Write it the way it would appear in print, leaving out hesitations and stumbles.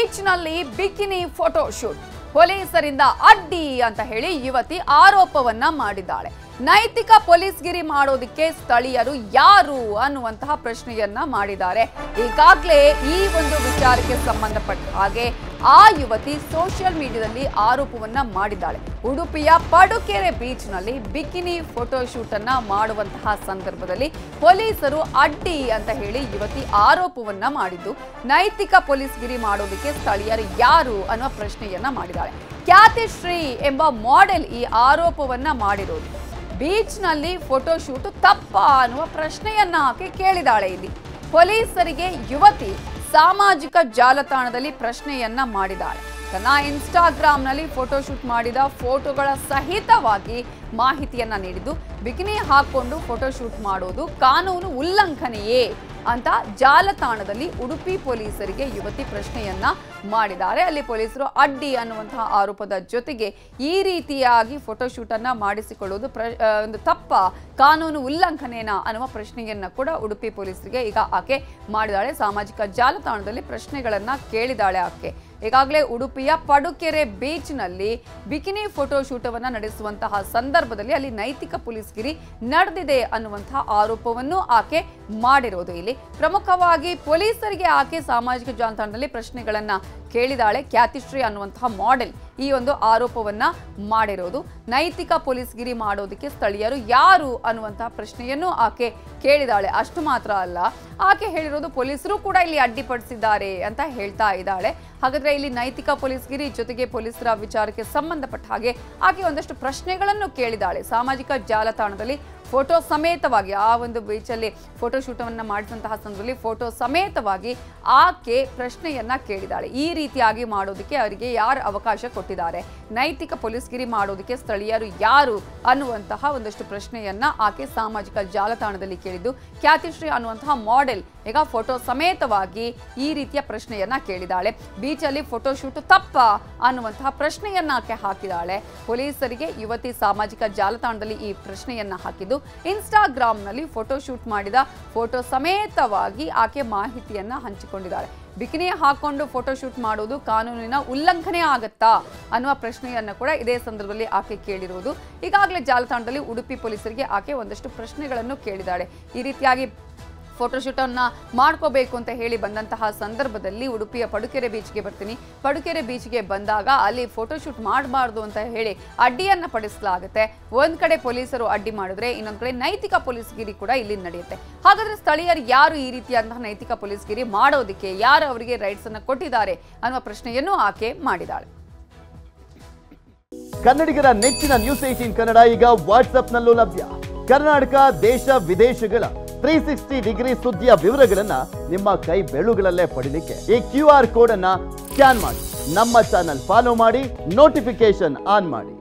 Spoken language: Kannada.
ಬೀಚ್ ನಲ್ಲಿ ಬಿಕಿನಿ ಫೋಟೋ ಶೂಟ್ ಪೊಲೀಸರಿಂದ ಅಡ್ಡಿ ಅಂತ ಹೇಳಿ ಯುವತಿ ಆರೋಪವನ್ನ ಮಾಡಿದ್ದಾಳೆ. ನೈತಿಕ ಪೊಲೀಸ್ಗಿರಿ ಮಾಡೋದಕ್ಕೆ ಸ್ಥಳೀಯರು ಯಾರು ಅನ್ನುವಂತಹ ಪ್ರಶ್ನೆಯನ್ನ ಮಾಡಿದ್ದಾರೆ. ಈಗಾಗಲೇ ಈ ಒಂದು ವಿಚಾರಕ್ಕೆ ಸಂಬಂಧಪಟ್ಟ ಹಾಗೆ ಆ ಯುವತಿ ಸೋಷಿಯಲ್ ಮೀಡಿಯಾದಲ್ಲಿ ಆರೋಪವನ್ನ ಮಾಡಿದ್ದಾಳೆ. ಉಡುಪಿಯ ಪಡುಕೆರೆ ಬೀಚ್ ನಲ್ಲಿ ಬಿಕಿನಿ ಫೋಟೋ ಶೂಟ್ ಅನ್ನ ಮಾಡುವಂತಹ ಸಂದರ್ಭದಲ್ಲಿ ಪೊಲೀಸರು ಅಡ್ಡಿ ಅಂತ ಹೇಳಿ ಯುವತಿ ಆರೋಪವನ್ನ ಮಾಡಿದ್ದು, ನೈತಿಕ ಪೊಲೀಸ್ಗಿರಿ ಮಾಡೋದಕ್ಕೆ ಸ್ಥಳೀಯರು ಯಾರು ಅನ್ನುವ ಪ್ರಶ್ನೆಯನ್ನ ಮಾಡಿದ್ದಾಳೆ. ಖ್ಯಾತಿಶ್ರೀ ಎಂಬ ಮಾಡೆಲ್ ಈ ಆರೋಪವನ್ನ ಮಾಡಿರೋದು. ಬೀಚ್ ನಲ್ಲಿ ಫೋಟೋ ಶೂಟ್ ತಪ್ಪಾ ಅನ್ನುವ ಪ್ರಶ್ನೆಯನ್ನ ಆಕೆ ಕೇಳಿದಾಳೆ. ಇಲ್ಲಿ ಪೊಲೀಸರಿಗೆ ಯುವತಿ ಸಾಮಾಜಿಕ ಜಾಲತಾಣದಲ್ಲಿ ಪ್ರಶ್ನೆಯನ್ನ ಮಾಡಿದಾಳೆ. ತನ್ನ ಇನ್ಸ್ಟಾಗ್ರಾಮ್ ನಲ್ಲಿ ಫೋಟೋ ಶೂಟ್ ಮಾಡಿದ ಫೋಟೋಗಳ ಸಹಿತವಾಗಿ ಮಾಹಿತಿಯನ್ನ ನೀಡಿದ್ದು, ಬಿಕಿನಿ ಹಾಕೊಂಡು ಫೋಟೋ ಶೂಟ್ ಮಾಡೋದು ಕಾನೂನು ಉಲ್ಲಂಘನೆಯೇ ಅಂತ ಜಾಲತಾಣದಲ್ಲಿ ಉಡುಪಿ ಪೊಲೀಸರಿಗೆ ಯುವತಿ ಪ್ರಶ್ನೆಯನ್ನ ಮಾಡಿದ್ದಾರೆ. ಅಲ್ಲಿ ಪೊಲೀಸರು ಅಡ್ಡಿ ಅನ್ನುವಂತಹ ಆರೋಪದ ಜೊತೆಗೆ ಈ ರೀತಿಯಾಗಿ ಫೋಟೋಶೂಟ್ ಅನ್ನ ಮಾಡಿಸಿಕೊಳ್ಳುವುದು ಒಂದು ತಪ್ಪ, ಕಾನೂನು ಉಲ್ಲಂಘನೆನಾ ಅನ್ನುವ ಪ್ರಶ್ನೆಯನ್ನ ಕೂಡ ಉಡುಪಿ ಪೊಲೀಸರಿಗೆ ಈಗ ಆಕೆ ಮಾಡಿದಾಳೆ. ಸಾಮಾಜಿಕ ಜಾಲತಾಣದಲ್ಲಿ ಪ್ರಶ್ನೆಗಳನ್ನ ಕೇಳಿದಾಳೆ ಆಕೆ. ಈಗಾಗಲೇ ಉಡುಪಿಯ ಪಡುಕೆರೆ ಬೀಚ್ ನಲ್ಲಿ ಬಿಕಿನಿ ಫೋಟೋ ಶೂಟವನ್ನು ನಡೆಸುವಂತಹ ಸಂದರ್ಭದಲ್ಲಿ ಅಲ್ಲಿ ನೈತಿಕ ಪೊಲೀಸ್ಗಿರಿ ನಡೆದಿದೆ ಅನ್ನುವಂತಹ ಆರೋಪವನ್ನು ಆಕೆ ಮಾಡಿರೋದು. ಇಲ್ಲಿ ಪ್ರಮುಖವಾಗಿ ಪೊಲೀಸರಿಗೆ ಆಕೆ ಸಾಮಾಜಿಕ ಜಾಲತಾಣದಲ್ಲಿ ಪ್ರಶ್ನೆಗಳನ್ನ ಕೇಳಿದಾಳೆ. ಖ್ಯಾತಿಶ್ರೀ ಅನ್ನುವಂತಹ ಮಾಡೆಲ್ ಈ ಒಂದು ಆರೋಪವನ್ನ ಮಾಡಿರೋದು. ನೈತಿಕ ಪೊಲೀಸ್ಗಿರಿ ಮಾಡೋದಕ್ಕೆ ಸ್ಥಳೀಯರು ಯಾರು ಅನ್ನುವಂತಹ ಪ್ರಶ್ನೆಯನ್ನು ಆಕೆ ಕೇಳಿದಾಳೆ. ಅಷ್ಟು ಮಾತ್ರ ಅಲ್ಲ, ಆಕೆ ಹೇಳಿರೋದು ಪೊಲೀಸರು ಕೂಡ ಇಲ್ಲಿ ಅಡ್ಡಿಪಡಿಸಿದ್ದಾರೆ ಅಂತ ಹೇಳ್ತಾ ಇದ್ದಾಳೆ. ಹಾಗಾದ್ರೆ ಇಲ್ಲಿ ನೈತಿಕ ಪೊಲೀಸ್ಗಿರಿ ಜೊತೆಗೆ ಪೊಲೀಸರ ವಿಚಾರಕ್ಕೆ ಸಂಬಂಧಪಟ್ಟ ಹಾಗೆ ಆಕೆ ಒಂದಷ್ಟು ಪ್ರಶ್ನೆಗಳನ್ನು ಕೇಳಿದಾಳೆ. ಸಾಮಾಜಿಕ ಜಾಲತಾಣದಲ್ಲಿ ಫೋಟೋ ಸಮೇತವಾಗಿ ಆ ಒಂದು ಬೀಚಲ್ಲಿ ಫೋಟೋ ಶೂಟನ್ನು ಮಾಡಿದಂತಹ ಸಂದರ್ಭದಲ್ಲಿ ಫೋಟೋ ಸಮೇತವಾಗಿ ಆಕೆ ಪ್ರಶ್ನೆಯನ್ನ ಕೇಳಿದಾಳೆ. ಈ ರೀತಿಯಾಗಿ ಮಾಡೋದಕ್ಕೆ ಅವರಿಗೆ ಯಾರು ಅವಕಾಶ ಕೊಟ್ಟಿದ್ದಾರೆ, ನೈತಿಕ ಪೊಲೀಸ್ಗಿರಿ ಮಾಡೋದಕ್ಕೆ ಸ್ಥಳೀಯರು ಯಾರು ಅನ್ನುವಂತಹ ಒಂದಷ್ಟು ಪ್ರಶ್ನೆಯನ್ನ ಆಕೆ ಸಾಮಾಜಿಕ ಜಾಲತಾಣದಲ್ಲಿ ಕೇಳಿದ್ದು, ಖ್ಯಾತಿಶ್ರೀ ಅನ್ನುವಂತಹ ಮಾಡೆಲ್ ಈಗ ಫೋಟೋ ಸಮೇತವಾಗಿ ಈ ರೀತಿಯ ಪ್ರಶ್ನೆಯನ್ನ ಕೇಳಿದಾಳೆ. ಬೀಚಲ್ಲಿ ಫೋಟೋ ಶೂಟ್ ತಪ್ಪಾ ಅನ್ನುವಂತಹ ಪ್ರಶ್ನೆಯನ್ನ ಆಕೆ ಹಾಕಿದಾಳೆ. ಪೊಲೀಸರಿಗೆ ಯುವತಿ ಸಾಮಾಜಿಕ ಜಾಲತಾಣದಲ್ಲಿ ಈ ಪ್ರಶ್ನೆಯನ್ನ ಹಾಕಿದ್ದು, ಇನ್ಸ್ಟಾಗ್ರಾಮ್ ನಲ್ಲಿ ಫೋಟೋ ಶೂಟ್ ಮಾಡಿದ ಫೋಟೋ ಸಮೇತವಾಗಿ ಆಕೆ ಮಾಹಿತಿಯನ್ನ ಹಂಚಿಕೊಂಡಿದ್ದಾಳೆ. ಬಿಕಿನಿ ಹಾಕೊಂಡು ಫೋಟೋ ಶೂಟ್ ಮಾಡೋದು ಕಾನೂನಿನ ಉಲ್ಲಂಘನೆ ಆಗತ್ತಾ ಅನ್ನುವ ಪ್ರಶ್ನೆಯನ್ನ ಕೂಡ ಇದೇ ಸಂದರ್ಭದಲ್ಲಿ ಆಕೆ ಕೇಳಿರುವುದು. ಈಗಾಗಲೇ ಜಾಲತಾಣದಲ್ಲಿ ಉಡುಪಿ ಪೊಲೀಸರಿಗೆ ಆಕೆ ಒಂದಷ್ಟು ಪ್ರಶ್ನೆಗಳನ್ನು ಕೇಳಿದಾಳೆ. ಈ ರೀತಿಯಾಗಿ ಫೋಟೋಶೂಟ್ ಅನ್ನ ಮಾಡ್ಕೋಬೇಕು ಅಂತ ಹೇಳಿ ಬಂದಂತಹ ಸಂದರ್ಭದಲ್ಲಿ ಉಡುಪಿಯ ಪಡುಕೆರೆ ಬೀಚ್ಗೆ ಬರ್ತೀನಿ, ಪಡುಕೆರೆ ಬೀಚ್ಗೆ ಬಂದಾಗ ಅಲ್ಲಿ ಫೋಟೋಶೂಟ್ ಮಾಡಬಾರ್ದು ಅಂತ ಹೇಳಿ ಅಡ್ಡಿಯನ್ನ ಪಡಿಸಲಾಗುತ್ತೆ. ಒಂದ್ ಕಡೆ ಪೊಲೀಸರು ಅಡ್ಡಿ ಮಾಡಿದ್ರೆ ಇನ್ನೊಂದ್ ಕಡೆ ನೈತಿಕ ಪೊಲೀಸ್ಗಿರಿ ಕೂಡ ಇಲ್ಲಿ ನಡೆಯುತ್ತೆ. ಹಾಗಾದ್ರೆ ಸ್ಥಳೀಯರು ಯಾರು ಈ ರೀತಿಯಾದಂತಹ ನೈತಿಕ ಪೊಲೀಸ್ಗಿರಿ ಮಾಡೋದಕ್ಕೆ, ಯಾರು ಅವರಿಗೆ ರೈಟ್ಸ್ ಅನ್ನ ಕೊಟ್ಟಿದ್ದಾರೆ ಅನ್ನುವ ಪ್ರಶ್ನೆಯನ್ನು ಆಕೆ ಮಾಡಿದಾಳೆ. ಕನ್ನಡಿಗರ ನೆಚ್ಚಿನ ನ್ಯೂಸ್ 18 ಕನ್ನಡ ಈಗ ವಾಟ್ಸ್ಆಪ್ ನಲ್ಲೂ ಲಭ್ಯ. ಕರ್ನಾಟಕ ದೇಶ ವಿದೇಶಗಳ 360 ಡಿಗ್ರಿ ಸುದ್ದಿಯ ವಿವರಗಳನ್ನ ನಿಮ್ಮ ಕೈ ಬೆರಳುಗಳಲ್ಲೇ ಪಡಿಲಿಕ್ಕೆ ಈ QR ಕೋಡ್ ಅನ್ನ ಸ್ಕ್ಯಾನ್ ಮಾಡಿ, ನಮ್ಮ ಚಾನಲ್ ಫಾಲೋ ಮಾಡಿ, ನೋಟಿಫಿಕೇಶನ್ ಆನ್ ಮಾಡಿ.